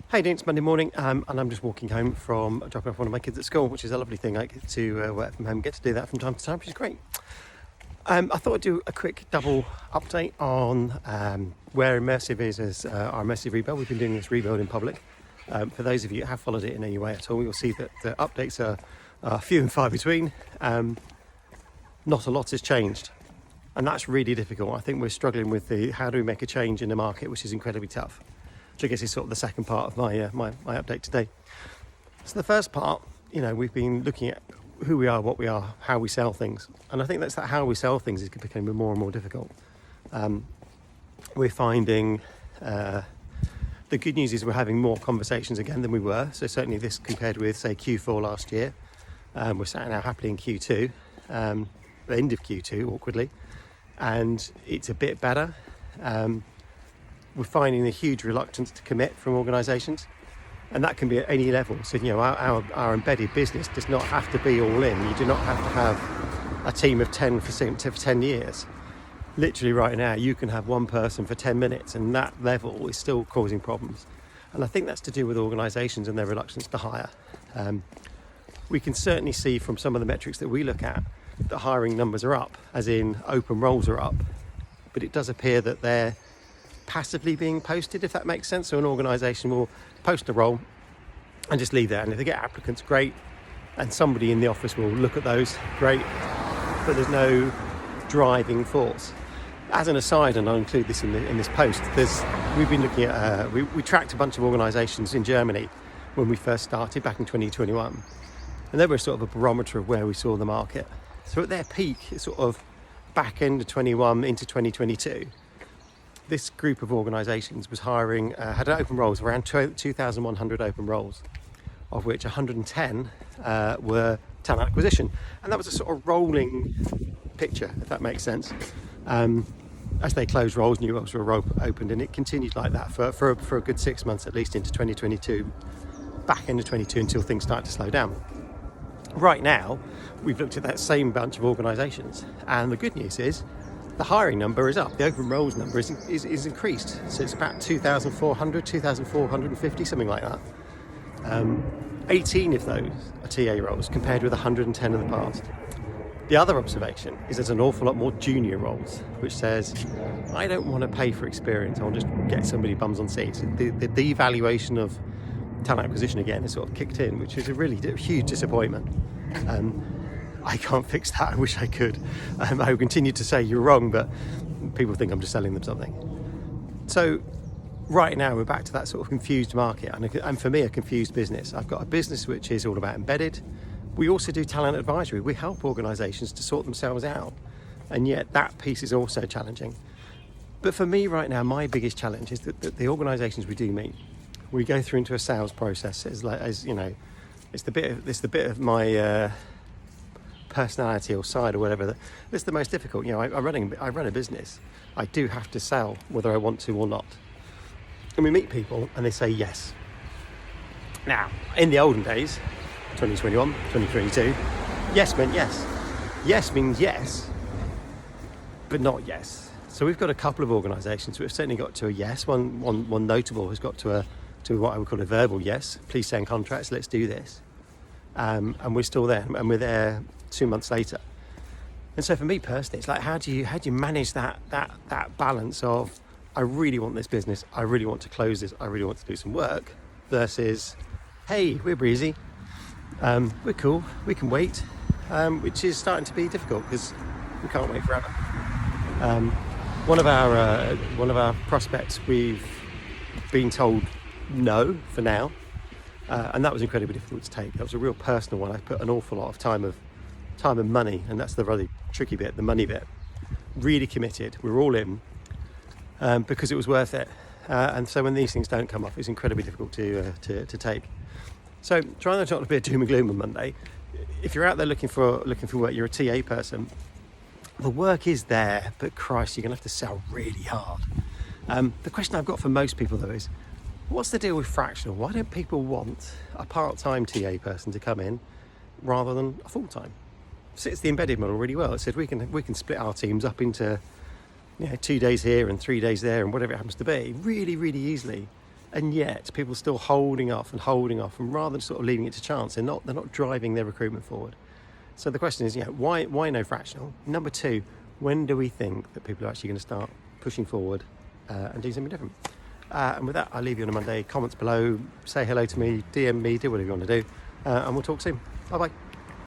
Hey, Dean, it's Monday morning, and I'm just walking home from dropping off one of my kids at school, which is a lovely thing. I get to work from home, get to do that from time to time, which is great. I thought I'd do a quick double update on where immersive is as our immersive rebuild. We've been doing this rebuild in public. For those of you who have followed it in any way at all, you'll see that the updates are few and far between. Not a lot has changed, and that's really difficult. I think we're struggling with how do we make a change in the market, which is incredibly tough. Which I guess is sort of the second part of my update today. So the first part, we've been looking at who we are, what we are, how we sell things, and I think that's how we sell things is becoming more and more difficult. We're finding the good news is we're having more conversations again than we were. So certainly this compared with say Q4 last year, we're sat now happily in Q2, the end of Q2 awkwardly, and it's a bit better. We're finding a huge reluctance to commit from organisations, and that can be at any level. So, our embedded business does not have to be all in. You do not have to have a team of 10 for 10 years. Literally right now, you can have one person for 10 minutes, and that level is still causing problems. And I think that's to do with organisations and their reluctance to hire. We can certainly see from some of the metrics that we look at that hiring numbers are up, as in open roles are up, but it does appear that they're passively being posted, if that makes sense. So an organisation will post a role and just leave that, and if they get applicants, great, and somebody in the office will look at those, great, but there's no driving force. As an aside, and I'll include this in this post, we've been looking at we tracked a bunch of organisations in Germany when we first started back in 2021, and they were sort of a barometer of where we saw the market. So at their peak, it's sort of back end of 21 into 2022, this group of organisations was hiring, had open roles, around 2,100 open roles, of which 110 were talent acquisition. And that was a sort of rolling picture, if that makes sense. As they closed roles, new roles were opened, and it continued like that for a good 6 months, at least into 2022, back into 22, until things started to slow down. Right now, we've looked at that same bunch of organisations, and the good news is, the hiring number is up. The open roles number is increased. So it's about 2,400, 2,450, something like that. 18 of those are TA roles compared with 110 in the past. The other observation is there's an awful lot more junior roles, which says, I don't want to pay for experience, I'll just get somebody bums on seats. The devaluation of talent acquisition again has sort of kicked in, which is a really huge disappointment. I can't fix that. I wish I could. I will continue to say you're wrong, but people think I'm just selling them something. So right now we're back to that sort of confused market, and for me a confused business. I've got a business which is all about embedded. We also do talent advisory. We help organisations to sort themselves out, and yet that piece is also challenging. But for me right now, my biggest challenge is that the organisations we do meet, we go through into a sales process. It's the bit of my personality or side or whatever that's the most difficult. I run a business. I do have to sell whether I want to or not, and we meet people and they say yes. Now in the olden days, 2021, 2022, yes meant yes means yes, but not yes. So we've got a couple of organisations who have certainly got to a yes. One notable has got to what I would call a verbal yes. Please send contracts, let's do this. And we're still there, and we're there 2 months later. And so for me personally, it's like, how do you manage that balance of, I really want this business, I really want to close this, I really want to do some work, versus, hey, we're breezy, we're cool, we can wait, which is starting to be difficult because we can't wait forever. One of our prospects, we've been told no for now. And that was incredibly difficult to take. That was a real personal one. I put an awful lot of time and money, and that's the really tricky bit, the money bit. Really committed. We're all in because it was worth it. And so when these things don't come off, it's incredibly difficult to take. So trying not to be a doom and gloom on Monday. If you're out there looking for work, you're a TA person. The work is there, but Christ, you're going to have to sell really hard. The question I've got for most people though is, what's the deal with fractional? Why don't people want a part-time TA person to come in rather than a full-time? Fits the embedded model really well. It said we can split our teams up into 2 days here and 3 days there and whatever it happens to be really, really easily. And yet people are still holding off, and rather than sort of leaving it to chance, they're not driving their recruitment forward. So the question is, why no fractional? Number two, when do we think that people are actually going to start pushing forward and do something different? And with that, I'll leave you on a Monday. Comments below, say hello to me, DM me, do whatever you want to do, and we'll talk soon. Bye bye.